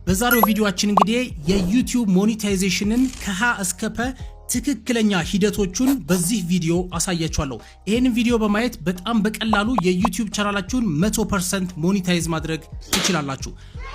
በዛሬው ቪዲዮአችን እንግዲህ የዩቲዩብ ሞኔታይዜሽንን ከሀ እስከ ፐ ትክክለኛ ሂደቶቹን በዚህ ቪዲዮ አሳያችኋለሁ። ይሄንን ቪዲዮ በማየት በጣም በቀላሉ የዩቲዩብ ቻናላችሁን 100% ሞኔታይዝ ማድረግ ትችላላችሁ።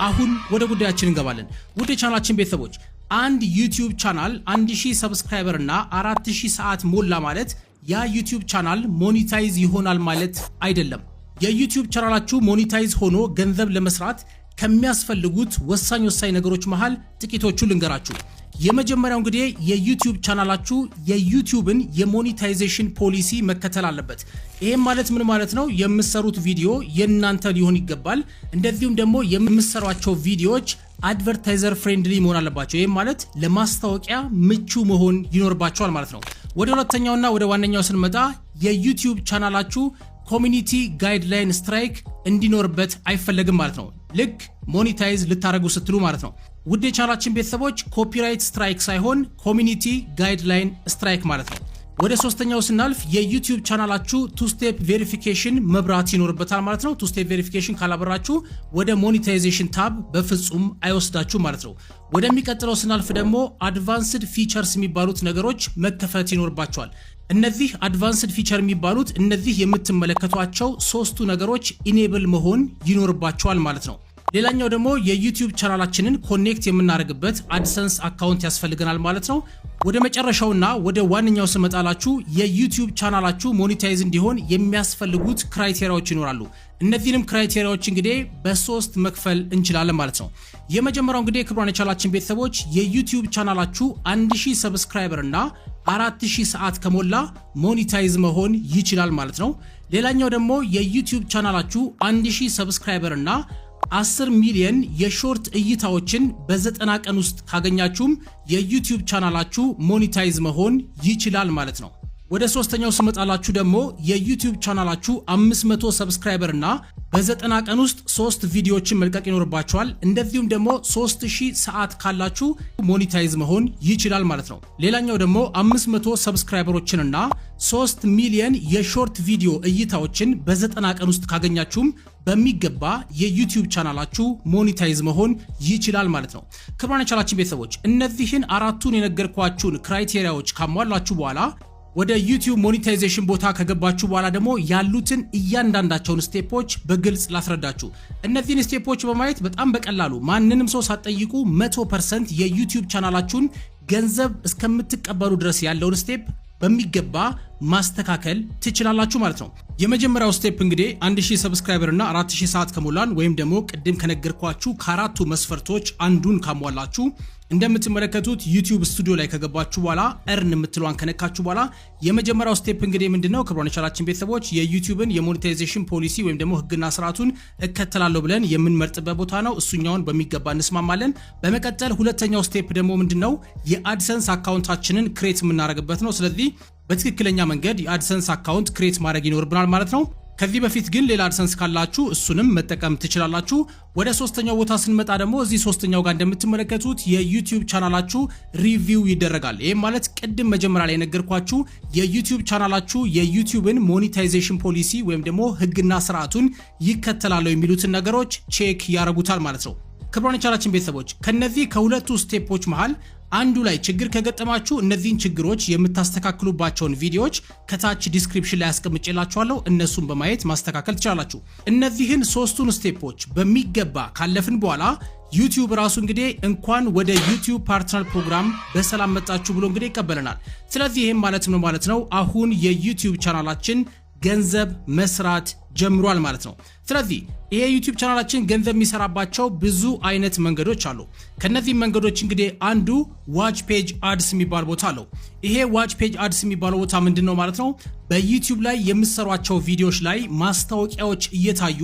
አሁን ወደ ጉዳያችን እንገባለን። ውድ ቻናላችን ቤተሰቦች አንድ ዩቲዩብ ቻናል 1000 ሰብስክራይበር እና 4000 ሰዓት ሞላ ማለት ያ ዩቲዩብ ቻናል ሞኔታይዝ ይሆናል ማለት አይደለም። የዩቲዩብ ቻናላችሁ ሞኔታይዝ ሆኖ ገንዘብ ለመስራት ከሚያስፈልጉት ወሳኝ ነገሮች መሃል ጥቂቶቹ ልንገራችሁ። የመጀመሪያው እንግዲህ የዩቲዩብ ቻናላችሁ የዩቲዩብን የሞኔታይዜሽን ፖሊሲ መከተል አለበት። ይሄም ማለት ምን ማለት ነው? የምትሰሩት ቪዲዮ የእናንተ ሊሆን ይገባል። እንደዚሁም ደግሞ የምትሰሯቸው ቪዲዮዎች አድቨርታይዘር ፍሬንድሊ መሆን አለባቸው። ይሄም ማለት ለማስታወቂያ ምቹ መሆን ይኖርባቸዋል ማለት ነው። ወደ ሁለተኛውና ወደ ዋነኛው ስንመጣ የዩቲዩብ ቻናላችሁ ኮሚኒቲ ጋይድላይን ስትራይክ እንዲኖርበት አይፈለግም ማለት ነው። ልክ ሞኔታይዝ ልታረጉ ስትሉ ማለት ነው። ውድ የቻናላችን ቤተሰቦች ኮፒራይት ስትራይክ ሳይሆን ኮሚኒቲ ጋይድላይን ስትራይክ ማለት ነው። ወደ ሶስተኛው ስናልፍ የዩቲዩብ ቻናላችሁ ቱ ስቴፕ ቬሪፊኬሽን መብራት ይኖርበታል ማለት ነው። ቱ ስቴፕ ቬሪፊኬሽን ካላበራችሁ ወደ ሞኔታይዜሽን ታብ በፍጹም አይወስዳችሁ ማለት ነው። ወደሚቀጥለው ስናልፍ ደግሞ አድቫንስድ ፊቸርስ የሚባሉት ነገሮች መከፈት ይኖርባቸዋል። እነዚህ አድቫንስድ ፊቸር የሚባሉት እነዚህ የምትመለከቷቸው ሶስቱ ነገሮች ኢኔብል መሆን ይኖርባቸዋል ማለት ነው። ሌላኛው ደግሞ የዩቲዩብ ቻናላችንን ኮኔክት የምናደርግበት አድሰንስ አካውንት ያስፈልገናል ማለት ነው። ወደ መጨረሻውና ወደ ዋነኛው ስመጣላችሁ የዩቲዩብ ቻናላችሁ ሞኔታይዝ እንዲሆን የሚያስፈልጉት ክራይቴሪያዎች ይኖራሉ። እነዚህንም ክራይቴሪያዎች እንግዲህ በሶስት መክፈል እንችላለን ማለት ነው። የመጀመሪያው እንግዲህ ክቡራን የቻናላችን ቤተሰቦች የዩቲዩብ ቻናላችሁ 1000 ሰብስክራይበር እና 4000 ሰዓት ከሞላ ሞኔታይዝ መሆን ይችላል ማለት ነው። ሌላኛው ደግሞ የዩቲዩብ ቻናላችሁ 1000 ሰብስክራይበር እና 10 ሚሊዮን የሾርት እይታዎችን በ90 ቀን ውስጥ ካገኛችሁም የዩቲዩብ ቻናላችሁ ሞኔታይዝ መሆን ይችላል ማለት ነው። ወደ ሶስተኛው ስመጣላችሁ ደግሞ የዩቲዩብ ቻናላችሁ 500 ሰብስክራይበር እና በ90 ቀን ውስጥ 3 ቪዲዮዎችን መልቀቅ ይኖርባችኋል። እንደዚሁም ደግሞ 3000 ሰዓት ካላችሁ ሞኔታይዝ መሆን ይችላል ማለት ነው። ሌላኛው ደግሞ 500 ሰብስክራይበሮችን እና 3 ሚሊዮን የሾርት ቪዲዮ እይታዎችን በ90 ቀን ውስጥ ካገኛችሁም በሚገባ የዩቲዩብ ቻናላችሁ ሞኔታይዝ መሆን ይችላል ማለት ነው። ክቡራን የቻናላችን ቤተሰቦች እነዚህን አራቱን የነገርኳችሁን ክራይቴሪያዎች ካሟላችሁ በኋላ ወደ ዩቲዩብ ሞኔታይዜሽን ቦታ ከገባችሁ በኋላ ደግሞ ያሉትን እያንዳንዳቸውን ስቴፖች በግልጽ ላስረዳችሁ። እነዚህን ስቴፖች በማየት በጣም በቀላሉ ማንንም ሰው ሳትጠይቁ 100% የዩቲዩብ ቻናላችሁን ገንዘብ እስከምትቀበሉ ድረስ ያለውን ስቴፕ በሚገባ ማስተካከል ትችላላችሁ ማለት ነው። የመጀመሪያው ስቴፕ እንግዲህ 1000 ሰብስክራይበር እና 4000 ሰዓት ከሞላን ወይም ደግሞ ቅድም ከነገርኳችሁ ከአራቱ መስፈርቶች አንዱን ካሟላችሁ እንደምትመለከቱት ዩቲዩብ ስቱዲዮ ላይ ከገባችሁ በኋላ እርን የምትሏን ከነካችሁ በኋላ የመጀመሪያው ስቴፕ እንግዲህ ምንድነው? ክቡራን የቻናላችን ቤተሰቦች የዩቲዩብን የሞኔታይዜሽን ፖሊሲ ወይም ደግሞ ህግና ስርዓቱን እከተላለሁ ብለን የምንመርጥበት ቦታ ነው። እሱኛውን በሚገባ እንስማማለን። በመቀጠል ሁለተኛው ስቴፕ ደግሞ ምንድነው? የአድሰንስ አካውንታችንን ክሬት የምናደርግበት ነው። ስለዚህ በትክክለኛ መንገድ የአድሰንስ አካውንት ክሬት ማድረግ ይኖርብናል ማለት ነው። ከዚህ በፊት ግን ሌላ አድሰንስ ካላችሁ እሱንም መጠቀም ትችላላችሁ። ወደ ሶስተኛው ቦታ ስንመጣ ደግሞ እዚህ ሶስተኛው ጋር እንደምትመለከቱት የዩቲዩብ ቻናላችሁ ሪቪው ይደረጋል። ይሄም ማለት ቅድም መጀመሪያ ላይ ነገርኳችሁ የዩቲዩብ ቻናላችሁ የዩቲዩብን ሞኔታይዜሽን ፖሊሲ ወይም ደግሞ ህግና ስርዓቱን ይከተላሉ የሚሉትን ነገሮች ቼክ ያደርጉታል ማለት ነው። ክቡራን የቻናላችን ቤተሰቦች ከነዚህ ከሁለቱ ስቴፖች መሃል አንዱ ላይ ችግር ከገጠማችሁ እነዚህን ችግሮች የምታስተካክሉባቸውን ቪዲዮዎች ከታች ዲስክሪፕሽን ላይ አስቀምጬላችኋለሁ። እነሱን በማየት ማስተካከል ትችላላችሁ። እነዚህን ሶስቱን ስቴፖች በሚገባ ካለፍን በኋላ ዩቲዩብ ራሱ እንግዲህ እንኳን ወደ ዩቲዩብ ፓርትነር ፕሮግራም በሰላም መጣችሁ ብሎ እንግዲህ ይቀበለናል። ስለዚህ ይሄም ማለት ምን ማለት ነው? አሁን የዩቲዩብ ቻናላችን ገንዘብ መስራት ጀምሯል ማለት ነው። ስለዚህ ይሄ ዩቲዩብ ቻናላችን ገንዘብ የሚሰራባቸው ብዙ አይነት መንገዶች አሉ። ከነዚህ መንገዶች እንግዲህ አንዱ ዋች ፔጅ አድስ የሚባል ቦታ አለው። ይሄ ዋች ፔጅ አድስ የሚባለው ቦታ ምንድነው ማለት ነው? በዩቲዩብ ላይ የምትሰሯቸው ቪዲዮዎች ላይ ማስታወቂያዎች እየታዩ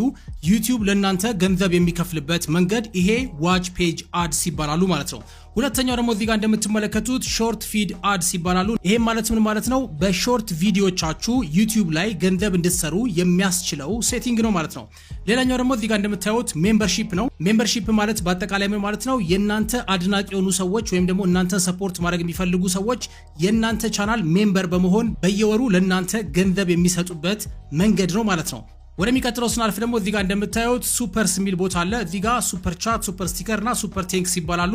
ዩቲዩብ ለእናንተ ገንዘብ የሚከፍልበት መንገድ ይሄ ዋች ፔጅ አድስ ይባላሉ ማለት ነው። ሁለተኛው ደግሞ እዚህ ጋር እንደምትመለከቱት ሾርት ፊድ አድስ ይባላሉ። ይሄ ማለት ምን ማለት ነው? በሾርት ቪዲዮቻችሁ ዩቲዩብ ላይ ገንዘብ እንድትሰሩ የሚያስችለው ሴቲንግ ነው ማለት ነው። ሌላኛው ደግሞ እዚህ ጋር እንደምታዩት ሜምበርሺፕ ነው። ሜምበርሺፕ ማለት በአጠቃላይ ምን ማለት ነው? የእናንተ አድናቂ የሆኑ ሰዎች ወይም ደግሞ እናንተ ሰፖርት ማድረግ የሚፈልጉ ሰዎች የእናንተ ቻናል ሜምበር በመሆን በየወሩ ለእናንተ ገንዘብ የሚሰጡበት መንገድ ነው ማለት ነው። ወደሚቀጥለው ስናልፍ ደግሞ እዚህ ጋር እንደምታዩት ሱፐርስ የሚል ቦታ አለ። እዚህ ጋር ሱፐር ቻት፣ ሱፐር ስቲከር እና ሱፐር ቴንክስ ይባላሉ።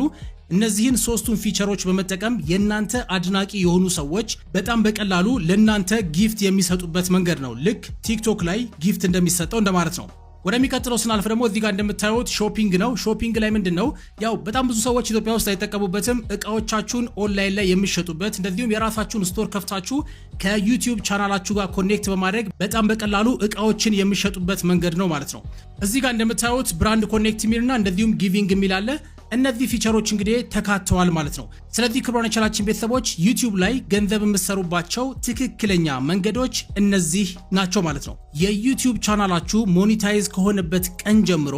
እነዚህን ሶስቱን ፊቸሮች በመጠቀም የናንተ አድናቂ የሆኑ ሰዎች በጣም በቀላሉ ለናንተ ጊፍት የሚሰጡበት መንገድ ነው። ልክ ቲክቶክ ላይ ጊፍት እንደሚሰጠው እንደማለት ነው። ወደሚቀጥለው ስናልፍ ደግሞ እዚህ ጋር እንደምታዩት ሾፒንግ ነው። ሾፒንግ ላይ ምንድነው ያው በጣም ብዙ ሰዎች ኢትዮጵያ ውስጥ አይጠቀሙበትም። እቃዎቻችሁን ኦንላይን ላይ የሚሸጡበት እንደዚሁም የራሳችሁን ስቶር ከፍታችሁ ከዩቲዩብ ቻናላችሁ ጋር ኮኔክት በማድረግ በጣም በቀላሉ እቃዎችን የሚሸጡበት መንገድ ነው ማለት ነው። እዚህ ጋር እንደምታዩት ብራንድ ኮኔክት የሚልና እንደዚሁም ጊቪንግ የሚል አለ። እነዚህ ፊቸሮች እንግዲህ ተካተዋል ማለት ነው። ስለዚህ ክቡራን የቻናላችን ቤተሰቦች ዩቲዩብ ላይ ገንዘብ የምትሰሩባቸው ትክክለኛ መንገዶች እነዚህ ናቸው ማለት ነው። የዩቲዩብ ቻናላችሁ ሞኔታይዝ ከሆነበት ቀን ጀምሮ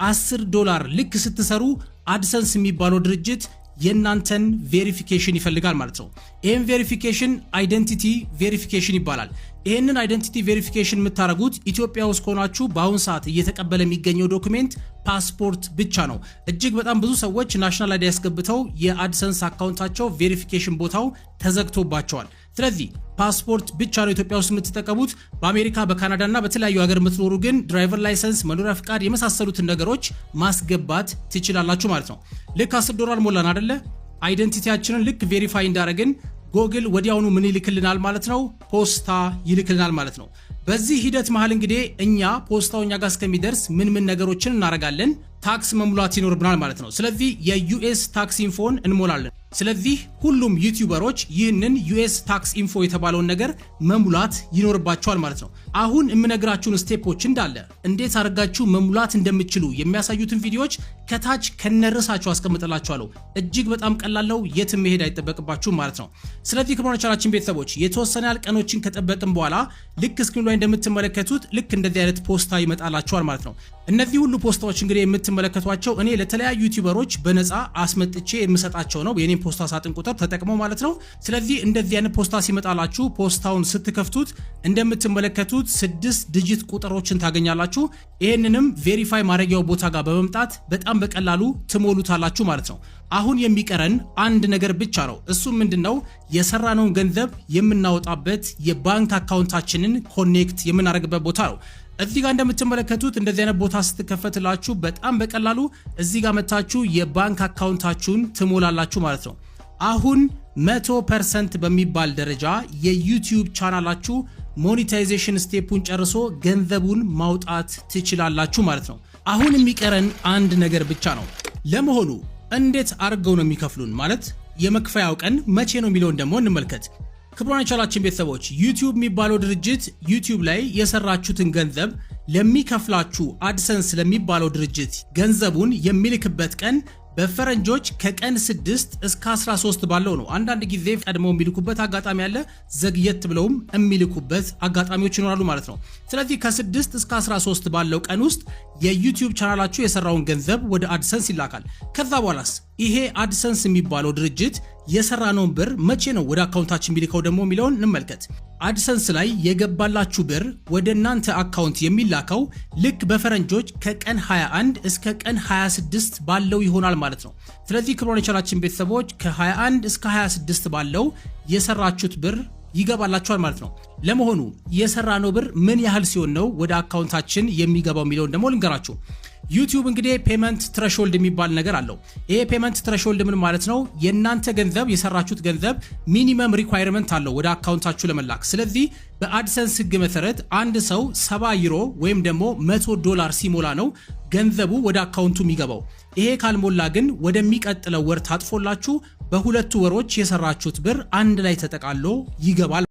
$10 ልክ ስትሰሩ አድሰንስ የሚባለው ድርጅት የናንተን ቬሪፊኬሽን ይፈልጋል ማለት ነው። ይሄን ቬሪፊኬሽን አይደንቲቲ ቬሪፊኬሽን ይባላል። ይሄንን አይደንቲቲ ቬሪፊኬሽን የምታረጉት ኢትዮጵያ ውስጥ ሆናችሁ በአሁን ሰዓት እየተቀበለ የሚገኘው ዶክሜንት ፓስፖርት ብቻ ነው። እጅግ በጣም ብዙ ሰዎች ናሽናል አይዲ ያስገብተው የአድሰንስ አካውንታቸው ቬሪፊኬሽን ቦታው ተዘግቶባቸዋል። ስለዚህ ፓስፖርት ብቻ ነው ኢትዮጵያ ውስጥ የምትጠቀሙት። በአሜሪካ በካናዳ እና በተለያዩ ሀገር የምትኖሩ ግን ድራይቨር ላይሰንስ፣ መኖሪያ ፍቃድ የመሳሰሉትን ነገሮች ማስገባት ትችላላችሁ ማለት ነው። ልክ $10 ሞላን አይደለ? አይደንቲቲያችንን ልክ ቬሪፋይ እንዳረግን ጎግል ወዲያውኑ ምን ይልክልናል ማለት ነው? ፖስታ ይልክልናል ማለት ነው። በዚህ ሂደት መሃል እንግዲህ እኛ ፖስታው እኛ ጋር እስከሚደርስ ምን ነገሮችን እናረጋለን? ታክስ መሙላት ይኖርብናል ማለት ነው። ስለዚህ የዩኤስ ታክስ ኢንፎን እንሞላለን። ስለዚህ ሁሉም ዩቲዩበሮች ይህንን ዩኤስ ታክስ ኢንፎ የተባለውን ነገር መሙላት ይኖርባቸዋል ማለት ነው። አሁን የምነግራችሁን ስቴፖች እንዳለ እንዴት አድርጋችሁ መሙላት እንደምትችሉ የሚያሳዩትን ቪዲዮዎች ከታች ከነርሳችሁ አስቀምጥላችኋለሁ። እጅግ በጣም ቀላለው፣ የትም መሄድ አይጠበቅባችሁም ማለት ነው። ስለዚህ ክቡራን ቻናላችን ቤተሰቦች የተወሰነ ያህል ቀኖችን ከጠበቅን በኋላ ልክ ስክሪኑ ላይ እንደምትመለከቱት ልክ እንደዚህ አይነት ፖስታ ይመጣላችኋል ማለት ነው። እነዚህ ሁሉ ፖስታዎች እንግዲህ የምትመለከቷቸው እኔ ለተለያዩ ዩቲዩበሮች በነፃ አስመጥቼ የምሰጣቸው ነው። የኔን ፖስታ ሳጥን ቁጥር ተጠቅመው ማለት ነው። ስለዚህ እንደዚህ አይነት ፖስታ ሲመጣላችሁ ፖስታውን ስትከፍቱት እንደምትመለከቱት 6 ዲጂት ቁጥሮችን ታገኛላችሁ። ይሄንንም ቬሪፋይ ማድረጊያው ቦታ ጋር በመምጣት በጣም በቀላሉ ትሞሉታላችሁ ማለት ነው። አሁን የሚቀረን አንድ ነገር ብቻ ነው። እሱም ምንድነው? የሰራነውን ገንዘብ የምናወጣበት የባንክ አካውንታችንን ኮኔክት የምናደርግበት ቦታ ነው። እዚህ ጋር እንደምትመለከቱት እንደዚህ አይነት ቦታ ስትከፈትላችሁ በጣም በቀላሉ እዚህ ጋር መታችሁ የባንክ አካውንታችሁን ትሞላላችሁ ማለት ነው። አሁን 100% በሚባል ደረጃ የዩቲዩብ ቻናላችሁ ሞኔታይዜሽን ስቴፑን ጨርሶ ገንዘቡን ማውጣት ትችላላችሁ ማለት ነው። አሁን የሚቀረን አንድ ነገር ብቻ ነው። ለመሆኑ እንዴት አድርገው ነው የሚከፍሉን? ማለት የመክፈያው ቀን መቼ ነው የሚለውን ደግሞ እንመልከት። ክቡራን የቻናላችን ቤተሰቦች ዩቲዩብ የሚባለው ድርጅት ዩቲዩብ ላይ የሰራችሁትን ገንዘብ ለሚከፍላችሁ አድሰንስ ለሚባለው ድርጅት ገንዘቡን የሚልክበት ቀን በፈረንጆች ከቀን 6 እስከ 13 ባለው ነው። አንዳንድ ጊዜ ቀድመው የሚልኩበት አጋጣሚ አለ፣ ዘግየት ብለውም የሚልኩበት አጋጣሚዎች ይኖራሉ ማለት ነው። ስለዚህ ከ6 እስከ 13 ባለው ቀን ውስጥ የዩቲዩብ ቻናላችሁ የሰራውን ገንዘብ ወደ አድሰንስ ይላካል። ከዛ በኋላስ ይሄ አድሰንስ የሚባለው ድርጅት የሰራነውን ብር መቼ ነው ወደ አካውንታችን የሚልከው ደግሞ የሚለውን እንመልከት። አድሰንስ ላይ የገባላችሁ ብር ወደ እናንተ አካውንት የሚላከው ልክ በፈረንጆች ከቀን 21 እስከ ቀን 26 ባለው ይሆናል ማለት ነው። ስለዚህ ክቡራን የቻናላችን ቤተሰቦች ከ21 እስከ 26 ባለው የሰራችሁት ብር ይገባላችኋል ማለት ነው። ለመሆኑ የሰራነው ብር ምን ያህል ሲሆን ነው ወደ አካውንታችን የሚገባው የሚለውን ደግሞ ልንገራችሁ። ዩቲዩብ እንግዲህ ፔመንት ትሬሾልድ የሚባል ነገር አለው። ይሄ ፔመንት ትሬሾልድ ምን ማለት ነው? የናንተ ገንዘብ የሰራችሁት ገንዘብ ሚኒመም ሪኳየርመንት አለው ወደ አካውንታችሁ ለመላክ። ስለዚህ በአድሰንስ ህግ መሰረት አንድ ሰው 70 ዩሮ ወይም ደግሞ $100 ሲሞላ ነው ገንዘቡ ወደ አካውንቱ የሚገባው። ይሄ ካልሞላ ግን ወደሚቀጥለው ወር ታጥፎላችሁ በሁለቱ ወሮች የሰራችሁት ብር አንድ ላይ ተጠቃሎ ይገባል።